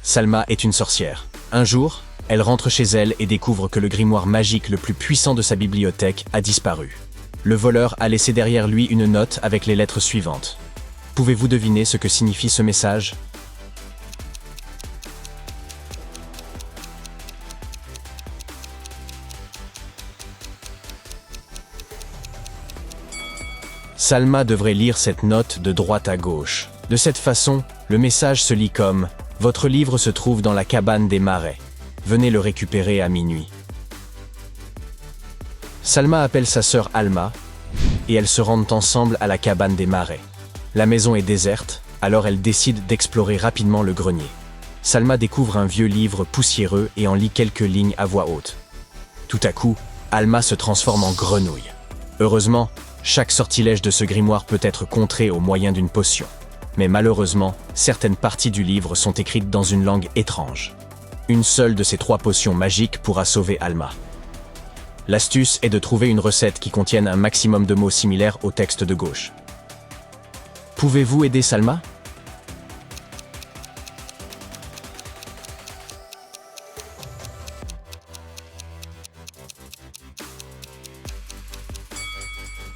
Salma est une sorcière. Un jour, elle rentre chez elle et découvre que le grimoire magique le plus puissant de sa bibliothèque a disparu. Le voleur a laissé derrière lui une note avec les lettres suivantes. Pouvez-vous deviner ce que signifie ce message? Salma devrait lire cette note de droite à gauche. De cette façon, le message se lit comme « Votre livre se trouve dans la cabane des marais. Venez le récupérer à minuit. » Salma appelle sa sœur Alma et elles se rendent ensemble à la cabane des marais. La maison est déserte, alors elle décide d'explorer rapidement le grenier. Salma découvre un vieux livre poussiéreux et en lit quelques lignes à voix haute. Tout à coup, Alma se transforme en grenouille. Heureusement, chaque sortilège de ce grimoire peut être contré au moyen d'une potion. Mais malheureusement, certaines parties du livre sont écrites dans une langue étrange. Une seule de ces 3 potions magiques pourra sauver Alma. L'astuce est de trouver une recette qui contienne un maximum de mots similaires au texte de gauche. Pouvez-vous aider Salma?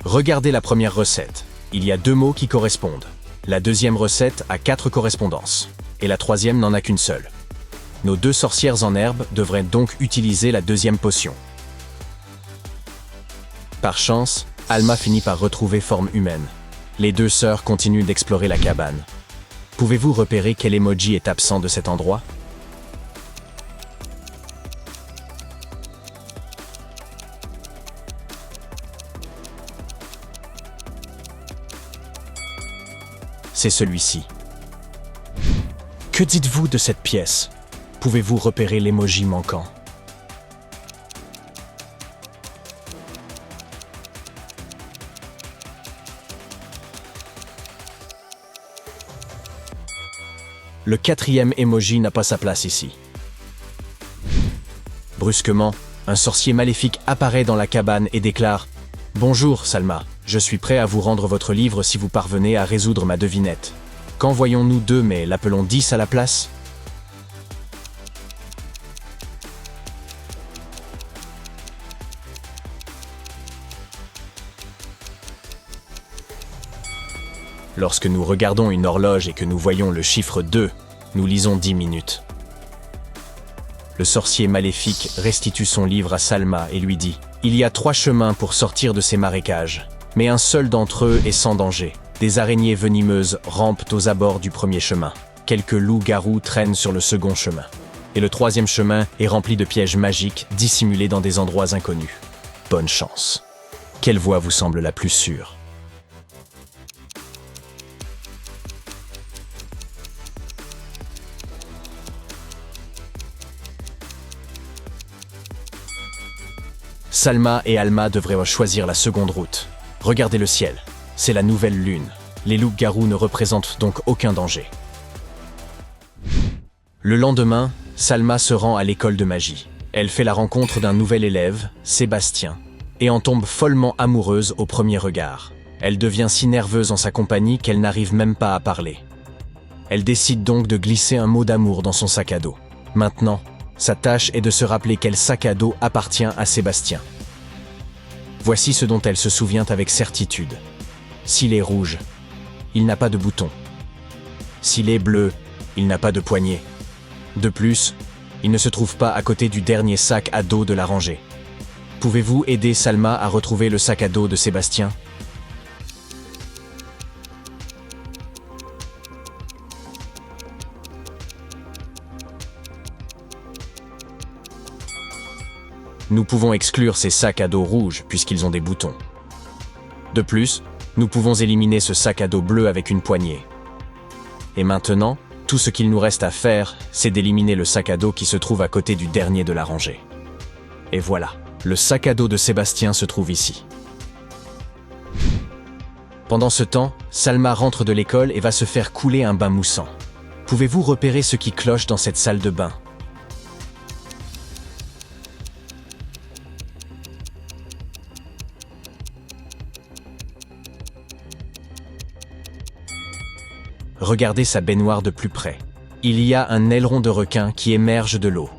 Regardez la première recette. Il y a 2 mots qui correspondent. La deuxième recette a 4 correspondances. Et la troisième n'en a qu'une seule. Nos 2 sorcières en herbe devraient donc utiliser la deuxième potion. Par chance, Alma finit par retrouver forme humaine. Les 2 sœurs continuent d'explorer la cabane. Pouvez-vous repérer quel emoji est absent de cet endroit? C'est celui-ci. Que dites-vous de cette pièce? Pouvez-vous repérer l'emoji manquant? Le 4e emoji n'a pas sa place ici. Brusquement, un sorcier maléfique apparaît dans la cabane et déclare « Bonjour, Salma. Je suis prêt à vous rendre votre livre si vous parvenez à résoudre ma devinette. Quand voyons-nous 2 mais l'appelons 10 à la place ?» Lorsque nous regardons une horloge et que nous voyons le chiffre 2, nous lisons 10 minutes. Le sorcier maléfique restitue son livre à Salma et lui dit « Il y a 3 chemins pour sortir de ces marécages, mais un seul d'entre eux est sans danger. Des araignées venimeuses rampent aux abords du premier chemin. Quelques loups-garous traînent sur le second chemin. Et le 3e chemin est rempli de pièges magiques dissimulés dans des endroits inconnus. Bonne chance. Quelle voie vous semble la plus sûre ? Salma et Alma devraient choisir la seconde route. Regardez le ciel, c'est la nouvelle lune. Les loups-garous ne représentent donc aucun danger. Le lendemain, Salma se rend à l'école de magie. Elle fait la rencontre d'un nouvel élève, Sébastien, et en tombe follement amoureuse au premier regard. Elle devient si nerveuse en sa compagnie qu'elle n'arrive même pas à parler. Elle décide donc de glisser un mot d'amour dans son sac à dos. Maintenant, sa tâche est de se rappeler quel sac à dos appartient à Sébastien. Voici ce dont elle se souvient avec certitude. S'il est rouge, il n'a pas de bouton. S'il est bleu, il n'a pas de poignée. De plus, il ne se trouve pas à côté du dernier sac à dos de la rangée. Pouvez-vous aider Salma à retrouver le sac à dos de Sébastien ? Nous pouvons exclure ces sacs à dos rouges puisqu'ils ont des boutons. De plus, nous pouvons éliminer ce sac à dos bleu avec une poignée. Et maintenant, tout ce qu'il nous reste à faire, c'est d'éliminer le sac à dos qui se trouve à côté du dernier de la rangée. Et voilà, le sac à dos de Sébastien se trouve ici. Pendant ce temps, Salma rentre de l'école et va se faire couler un bain moussant. Pouvez-vous repérer ce qui cloche dans cette salle de bain ? Regardez sa baignoire de plus près. Il y a un aileron de requin qui émerge de l'eau.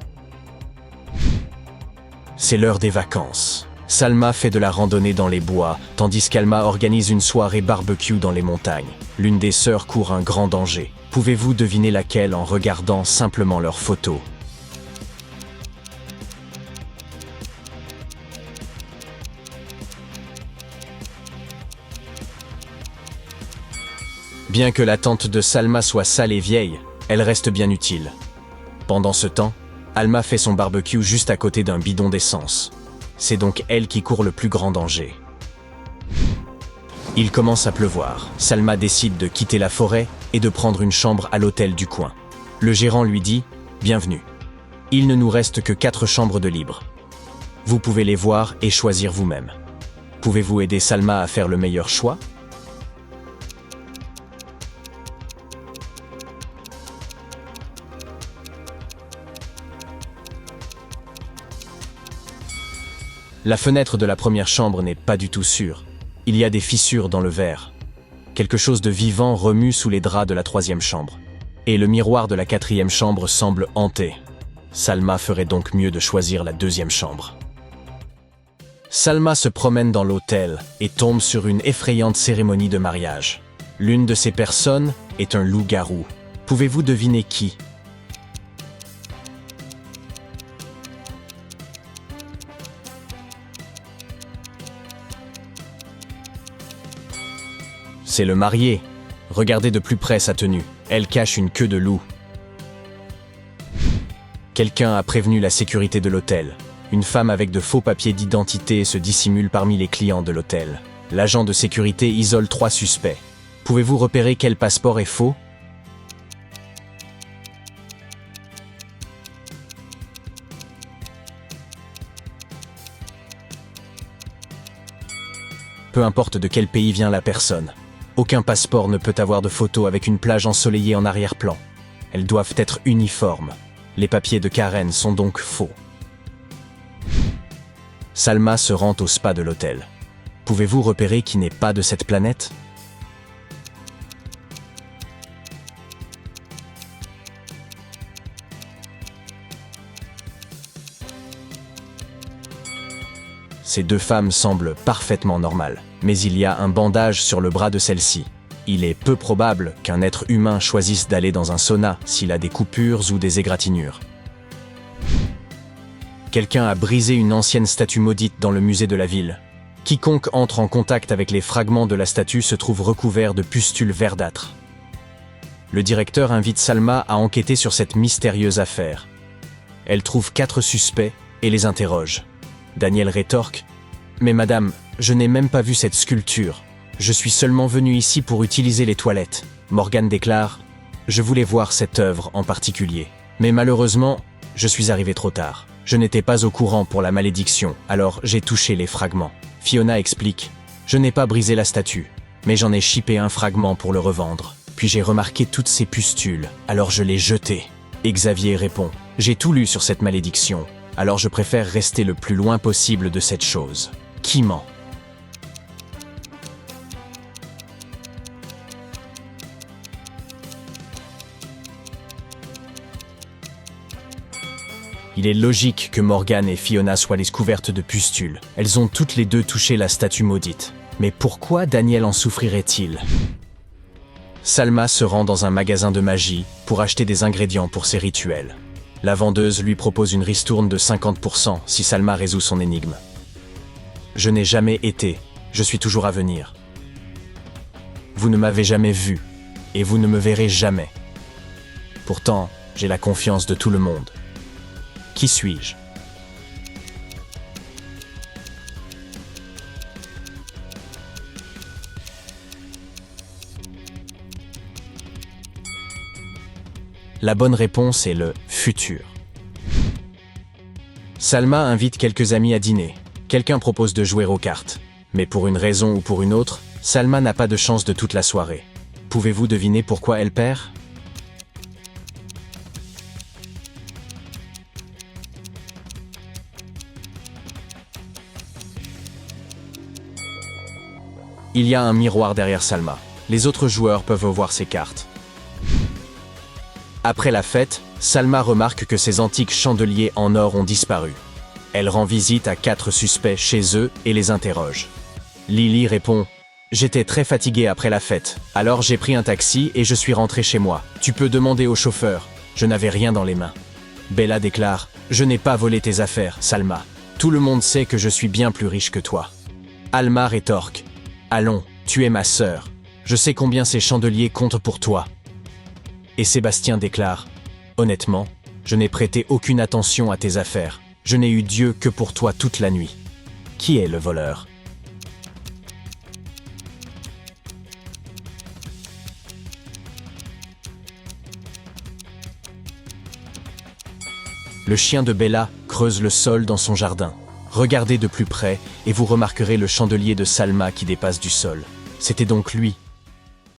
C'est l'heure des vacances. Salma fait de la randonnée dans les bois, tandis qu'Alma organise une soirée barbecue dans les montagnes. L'une des sœurs court un grand danger. Pouvez-vous deviner laquelle en regardant simplement leurs photos? Bien que la tente de Salma soit sale et vieille, elle reste bien utile. Pendant ce temps, Alma fait son barbecue juste à côté d'un bidon d'essence. C'est donc elle qui court le plus grand danger. Il commence à pleuvoir. Salma décide de quitter la forêt et de prendre une chambre à l'hôtel du coin. Le gérant lui dit « Bienvenue. Il ne nous reste que 4 chambres de libre. Vous pouvez les voir et choisir vous-même. Pouvez-vous aider Salma à faire le meilleur choix ?» La fenêtre de la première chambre n'est pas du tout sûre. Il y a des fissures dans le verre. Quelque chose de vivant remue sous les draps de la 3e chambre. Et le miroir de la 4e chambre semble hanté. Salma ferait donc mieux de choisir la 2e chambre. Salma se promène dans l'hôtel et tombe sur une effrayante cérémonie de mariage. L'une de ces personnes est un loup-garou. Pouvez-vous deviner qui ? C'est le marié. Regardez de plus près sa tenue. Elle cache une queue de loup. Quelqu'un a prévenu la sécurité de l'hôtel. Une femme avec de faux papiers d'identité se dissimule parmi les clients de l'hôtel. L'agent de sécurité isole 3 suspects. Pouvez-vous repérer quel passeport est faux ? Peu importe de quel pays vient la personne. Aucun passeport ne peut avoir de photo avec une plage ensoleillée en arrière-plan. Elles doivent être uniformes. Les papiers de Karen sont donc faux. Salma se rend au spa de l'hôtel. Pouvez-vous repérer qui n'est pas de cette planète ? Ces 2 femmes semblent parfaitement normales, mais il y a un bandage sur le bras de celle-ci. Il est peu probable qu'un être humain choisisse d'aller dans un sauna s'il a des coupures ou des égratignures. Quelqu'un a brisé une ancienne statue maudite dans le musée de la ville. Quiconque entre en contact avec les fragments de la statue se trouve recouvert de pustules verdâtres. Le directeur invite Salma à enquêter sur cette mystérieuse affaire. Elle trouve 4 suspects et les interroge. Daniel rétorque « Mais madame, je n'ai même pas vu cette sculpture. Je suis seulement venu ici pour utiliser les toilettes. » Morgan déclare « Je voulais voir cette œuvre en particulier. Mais malheureusement, je suis arrivé trop tard. Je n'étais pas au courant pour la malédiction, alors j'ai touché les fragments. » Fiona explique « Je n'ai pas brisé la statue, mais j'en ai chippé un fragment pour le revendre. Puis j'ai remarqué toutes ces pustules, alors je l'ai jeté. » Xavier répond « J'ai tout lu sur cette malédiction. Alors je préfère rester le plus loin possible de cette chose. Qui ment ? Il est logique que Morgan et Fiona soient les couvertes de pustules. Elles ont toutes les 2 touché la statue maudite. Mais pourquoi Daniel en souffrirait-il ? Salma se rend dans un magasin de magie pour acheter des ingrédients pour ses rituels. La vendeuse lui propose une ristourne de 50% si Salma résout son énigme. Je n'ai jamais été, je suis toujours à venir. Vous ne m'avez jamais vu, et vous ne me verrez jamais. Pourtant, j'ai la confiance de tout le monde. Qui suis-je ? La bonne réponse est le futur. Salma invite quelques amis à dîner. Quelqu'un propose de jouer aux cartes. Mais pour une raison ou pour une autre, Salma n'a pas de chance de toute la soirée. Pouvez-vous deviner pourquoi elle perd ? Il y a un miroir derrière Salma. Les autres joueurs peuvent voir ses cartes. Après la fête, Salma remarque que ses antiques chandeliers en or ont disparu. Elle rend visite à 4 suspects chez eux et les interroge. Lily répond « J'étais très fatiguée après la fête, alors j'ai pris un taxi et je suis rentrée chez moi. Tu peux demander au chauffeur, je n'avais rien dans les mains. » Bella déclare « Je n'ai pas volé tes affaires, Salma. Tout le monde sait que je suis bien plus riche que toi. » Alma rétorque « Allons, tu es ma sœur. Je sais combien ces chandeliers comptent pour toi. » Et Sébastien déclare « Honnêtement, je n'ai prêté aucune attention à tes affaires. Je n'ai eu Dieu que pour toi toute la nuit. Qui est le voleur ?» Le chien de Bella creuse le sol dans son jardin. Regardez de plus près et vous remarquerez le chandelier de Salma qui dépasse du sol. C'était donc lui,